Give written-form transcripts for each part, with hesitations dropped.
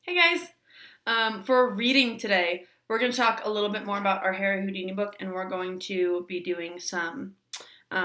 Hey guys! For reading today, we're going to talk a little bit more about our Harry Houdini book, and we're going to be doing some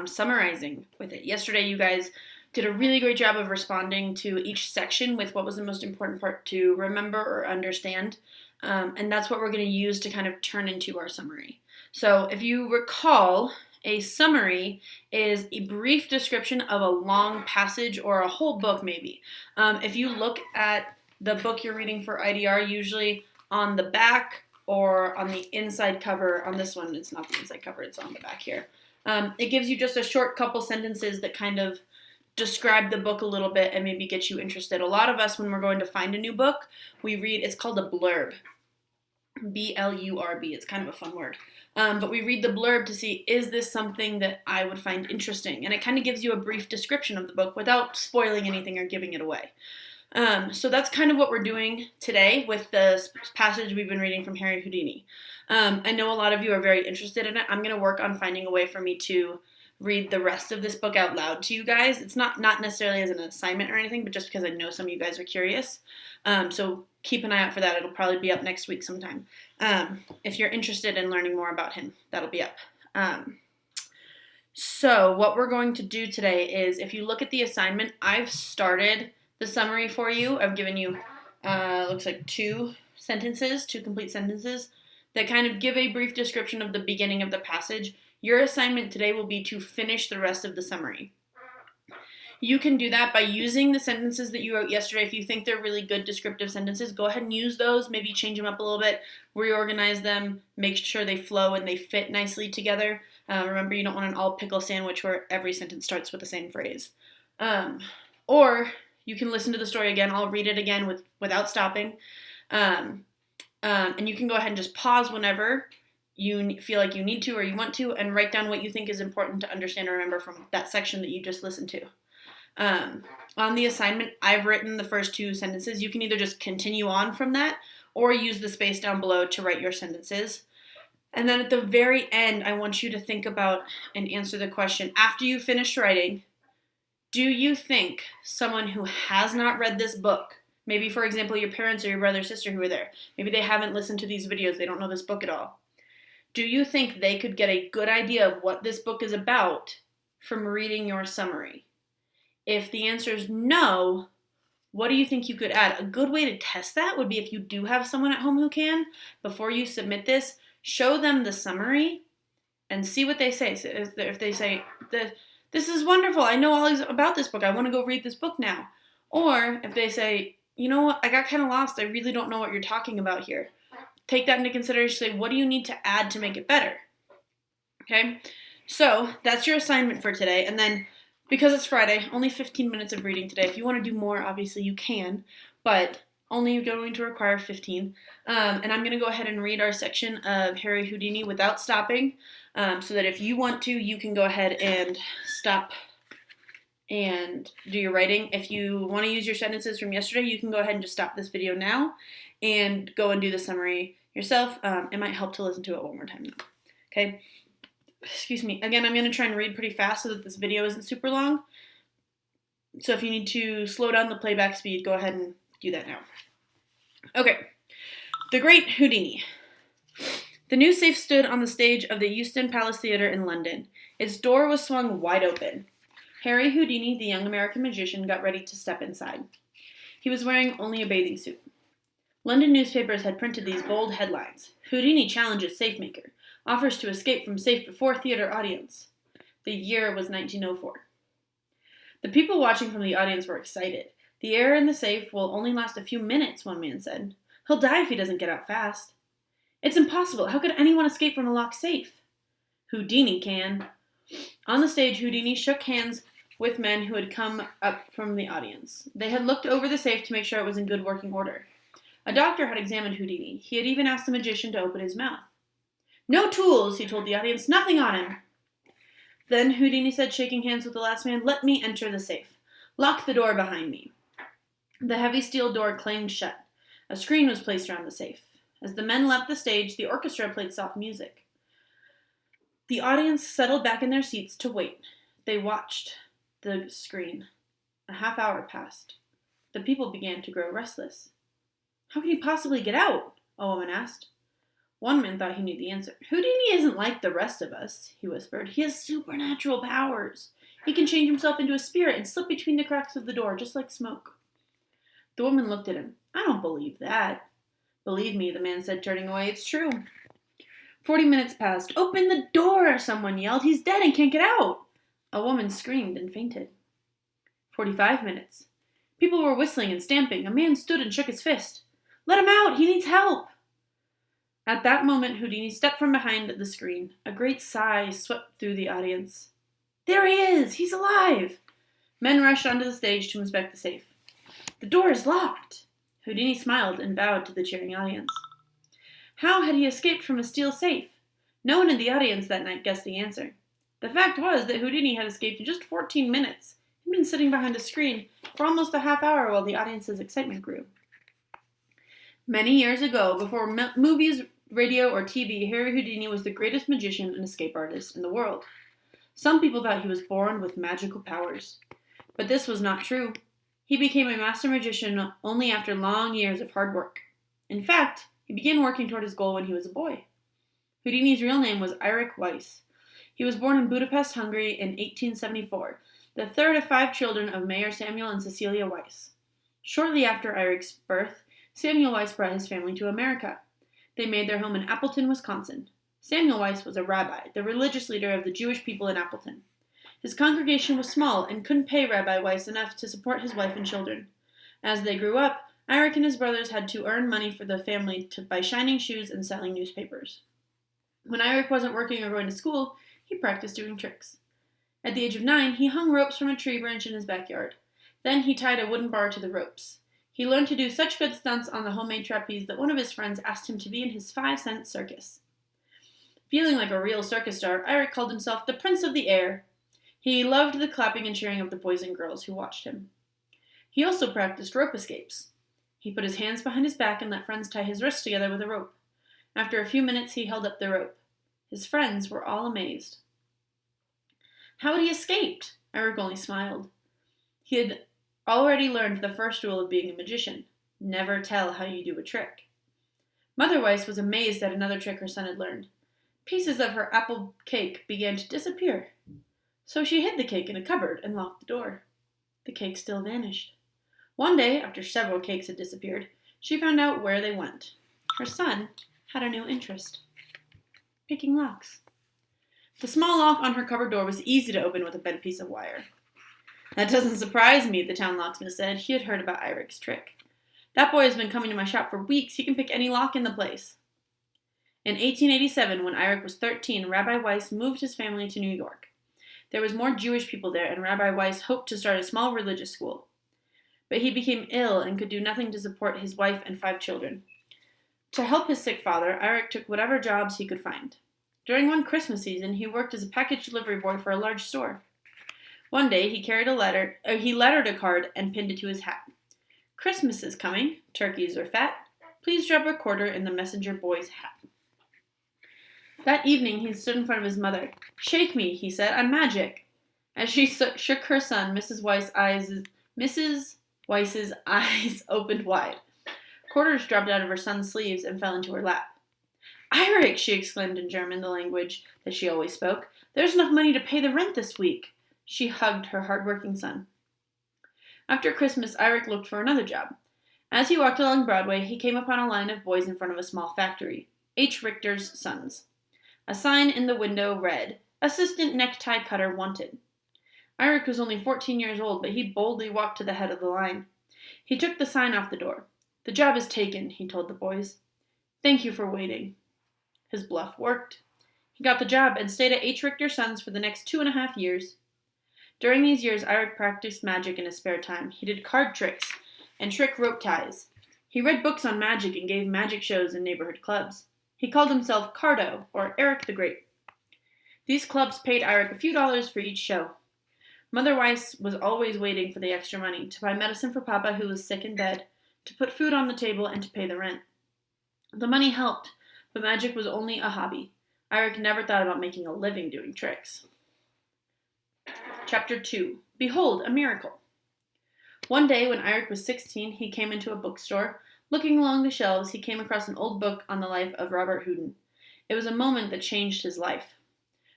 summarizing with it. Yesterday, you guys did a really great job of responding to each section with what was the most important part to remember or understand, and that's what we're going to use to kind of turn into our summary. So, if you recall, a summary is a brief description of a long passage or a whole book, maybe. If you look at the book you're reading for IDR, usually on the back or on the inside cover. On this one, it's not the inside cover, it's on the back here. It gives you just a short couple sentences that kind of describe the book a little bit and maybe get you interested. A lot of us, when we're going to find a new book, we read, it's called a blurb. B-L-U-R-B. It's kind of a fun word. But we read the blurb to see, is this something that I would find interesting? And it kind of gives you a brief description of the book without spoiling anything or giving it away. So that's kind of what we're doing today with the passage we've been reading from Harry Houdini. I know a lot of you are very interested in it. I'm going to work on finding a way for me to read the rest of this book out loud to you guys. It's not necessarily as an assignment or anything, but just because I know some of you guys are curious. So keep an eye out for that. It'll probably be up next week sometime. If you're interested in learning more about him, that'll be up. So what we're going to do today is, if you look at the assignment, I've started the summary for you. I've given you, looks like two complete sentences that kind of give a brief description of the beginning of the passage. Your assignment today will be to finish the rest of the summary. You can do that by using the sentences that you wrote yesterday. If you think they're really good descriptive sentences, go ahead and use those. Maybe change them up a little bit, reorganize them, make sure they flow and they fit nicely together. Remember, you don't want an all pickle sandwich where every sentence starts with the same phrase. Or you can listen to the story again. I'll read it again without stopping. And you can go ahead and just pause whenever you feel like you need to or you want to, and write down what you think is important to understand or remember from that section that you just listened to. On the assignment, I've written the first two sentences. You can either just continue on from that or use the space down below to write your sentences. And then at the very end, I want you to think about and answer the question, after you finish writing, do you think someone who has not read this book, maybe, for example, your parents or your brother or sister who are there, maybe they haven't listened to these videos, they don't know this book at all, do you think they could get a good idea of what this book is about from reading your summary? If the answer is no, what do you think you could add? A good way to test that would be, if you do have someone at home who can, before you submit this, show them the summary and see what they say. So if they say, this is wonderful, I know all about this book, I want to go read this book now. Or if they say, you know what, I got kind of lost, I really don't know what you're talking about here. Take that into consideration. Say, what do you need to add to make it better? Okay, so that's your assignment for today. And then, because it's Friday, only 15 minutes of reading today. If you want to do more, obviously you can, but only going to require 15. And I'm going to go ahead and read our section of Harry Houdini without stopping, so that if you want to, you can go ahead and stop and do your writing. If you want to use your sentences from yesterday, you can go ahead and just stop this video now and go and do the summary yourself. It might help to listen to it one more time. Okay? Excuse me. Again, I'm going to try and read pretty fast so that this video isn't super long. So if you need to slow down the playback speed, go ahead and do that now. Okay. The Great Houdini. The new safe stood on the stage of the Euston Palace Theatre in London. Its door was swung wide open. Harry Houdini, the young American magician, got ready to step inside. He was wearing only a bathing suit. London newspapers had printed these bold headlines: Houdini challenges safe maker, offers to escape from safe before theater audience. The year was 1904. The people watching from the audience were excited. The air in the safe will only last a few minutes, one man said. He'll die if he doesn't get out fast. It's impossible. How could anyone escape from a locked safe? Houdini can. On the stage, Houdini shook hands with men who had come up from the audience. They had looked over the safe to make sure it was in good working order. A doctor had examined Houdini. He had even asked the magician to open his mouth. No tools, he told the audience. Nothing on him. Then Houdini said, shaking hands with the last man, let me enter the safe. Lock the door behind me. The heavy steel door clanged shut. A screen was placed around the safe. As the men left the stage, the orchestra played soft music. The audience settled back in their seats to wait. They watched the screen. A half hour passed. The people began to grow restless. How can he possibly get out? A woman asked. One man thought he knew the answer. Houdini isn't like the rest of us, he whispered. He has supernatural powers. He can change himself into a spirit and slip between the cracks of the door, just like smoke. The woman looked at him. I don't believe that. Believe me, the man said, turning away. It's true. 40 minutes passed. Open the door, someone yelled. He's dead and can't get out. A woman screamed and fainted. 45 minutes. People were whistling and stamping. A man stood and shook his fist. Let him out! He needs help! At that moment, Houdini stepped from behind the screen. A great sigh swept through the audience. There he is! He's alive! Men rushed onto the stage to inspect the safe. The door is locked! Houdini smiled and bowed to the cheering audience. How had he escaped from a steel safe? No one in the audience that night guessed the answer. The fact was that Houdini had escaped in just 14 minutes. He'd been sitting behind a screen for almost a half hour while the audience's excitement grew. Many years ago, before movies, radio, or TV, Harry Houdini was the greatest magician and escape artist in the world. Some people thought he was born with magical powers. But this was not true. He became a master magician only after long years of hard work. In fact, he began working toward his goal when he was a boy. Houdini's real name was Eirik Weiss. He was born in Budapest, Hungary in 1874, the third of 5 children of Mayor Samuel and Cecilia Weiss. Shortly after Eirik's birth, Samuel Weiss brought his family to America. They made their home in Appleton, Wisconsin. Samuel Weiss was a rabbi, the religious leader of the Jewish people in Appleton. His congregation was small and couldn't pay Rabbi Weiss enough to support his wife and children. As they grew up, Eirik and his brothers had to earn money for the family by shining shoes and selling newspapers. When Eirik wasn't working or going to school, he practiced doing tricks. At the age of 9, he hung ropes from a tree branch in his backyard. Then he tied a wooden bar to the ropes. He learned to do such good stunts on the homemade trapeze that one of his friends asked him to be in his 5-cent circus. Feeling like a real circus star, Eirik called himself the Prince of the Air. He loved the clapping and cheering of the boys and girls who watched him. He also practiced rope escapes. He put his hands behind his back and let friends tie his wrists together with a rope. After a few minutes, he held up the rope. His friends were all amazed. How had he escaped? Eirik only smiled. He had already learned the first rule of being a magician. Never tell how you do a trick. Mother Weiss was amazed at another trick her son had learned. Pieces of her apple cake began to disappear. So she hid the cake in a cupboard and locked the door. The cake still vanished. One day, after several cakes had disappeared, she found out where they went. Her son had a new interest: picking locks. The small lock on her cupboard door was easy to open with a bent piece of wire. That doesn't surprise me, the town locksmith said. He had heard about Eirik's trick. That boy has been coming to my shop for weeks. He can pick any lock in the place. In 1887, when Eirik was 13, Rabbi Weiss moved his family to New York. There was more Jewish people there, and Rabbi Weiss hoped to start a small religious school. But he became ill and could do nothing to support his wife and 5 children. To help his sick father, Eirik took whatever jobs he could find. During one Christmas season, he worked as a package delivery boy for a large store. One day, he lettered a card and pinned it to his hat. Christmas is coming. Turkeys are fat. Please drop a quarter in the messenger boy's hat. That evening, he stood in front of his mother. Shake me, he said. I'm magic. As she shook her son, Mrs. Weiss's eyes opened wide. Quarters dropped out of her son's sleeves and fell into her lap. Eirik, she exclaimed in German, the language that she always spoke. There's enough money to pay the rent this week. She hugged her hard-working son. After Christmas, Eirik looked for another job. As he walked along Broadway, he came upon a line of boys in front of a small factory. H. Richter's Sons. A sign in the window read, Assistant Necktie Cutter Wanted. Eirik was only 14 years old, but he boldly walked to the head of the line. He took the sign off the door. The job is taken, he told the boys. Thank you for waiting. His bluff worked. He got the job and stayed at H. Richter Sons for the next 2.5 years. During these years, Eirik practiced magic in his spare time. He did card tricks and trick rope ties. He read books on magic and gave magic shows in neighborhood clubs. He called himself Cardo, or Eric the Great. These clubs paid Eirik a few dollars for each show. Mother Weiss was always waiting for the extra money to buy medicine for Papa, who was sick in bed, to put food on the table, and to pay the rent. The money helped, but magic was only a hobby. Eirik never thought about making a living doing tricks. Chapter 2. Behold, a miracle. One day, when Eirik was 16, he came into a bookstore, Looking along the shelves, he came across an old book on the life of Robert Houdin. It was a moment that changed his life.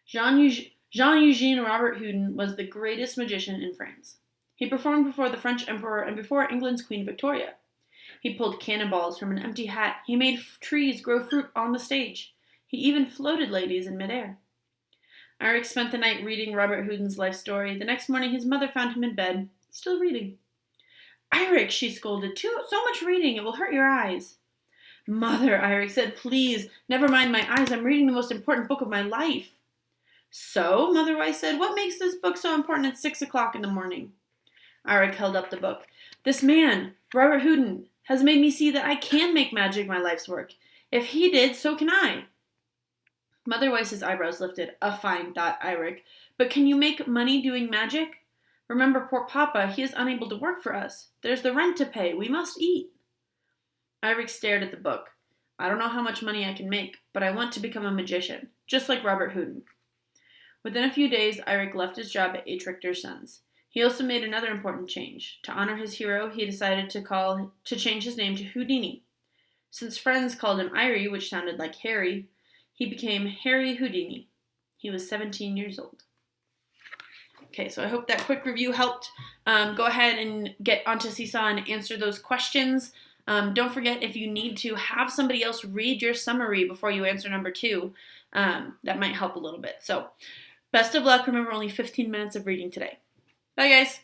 Jean Eugene Robert Houdin was the greatest magician in France. He performed before the French Emperor and before England's Queen Victoria. He pulled cannonballs from an empty hat. He made trees grow fruit on the stage. He even floated ladies in midair. Eric spent the night reading Robert Houdin's life story. The next morning, his mother found him in bed, still reading. Eric, she scolded, so much reading, it will hurt your eyes. Mother, Eric said, please, never mind my eyes, I'm reading the most important book of my life. So, Mother Weiss said, what makes this book so important at 6 o'clock in the morning? Eric held up the book. This man, Robert Houdin, has made me see that I can make magic my life's work. If he did, so can I. Mother Weiss's eyebrows lifted. A fine thought, Eric. But can you make money doing magic? Remember poor Papa, he is unable to work for us. There's the rent to pay. We must eat. Eric stared at the book. I don't know how much money I can make, but I want to become a magician, just like Robert Houdin. Within a few days, Eric left his job at H. Richter Sons. He also made another important change. To honor his hero, he decided to change his name to Houdini. Since friends called him Irie, which sounded like Harry, he became Harry Houdini. He was 17 years old. Okay, so I hope that quick review helped. Go ahead and get onto Seesaw and answer those questions. Don't forget, if you need to, have somebody else read your summary before you answer number 2. That might help a little bit. So, best of luck. Remember, only 15 minutes of reading today. Bye, guys.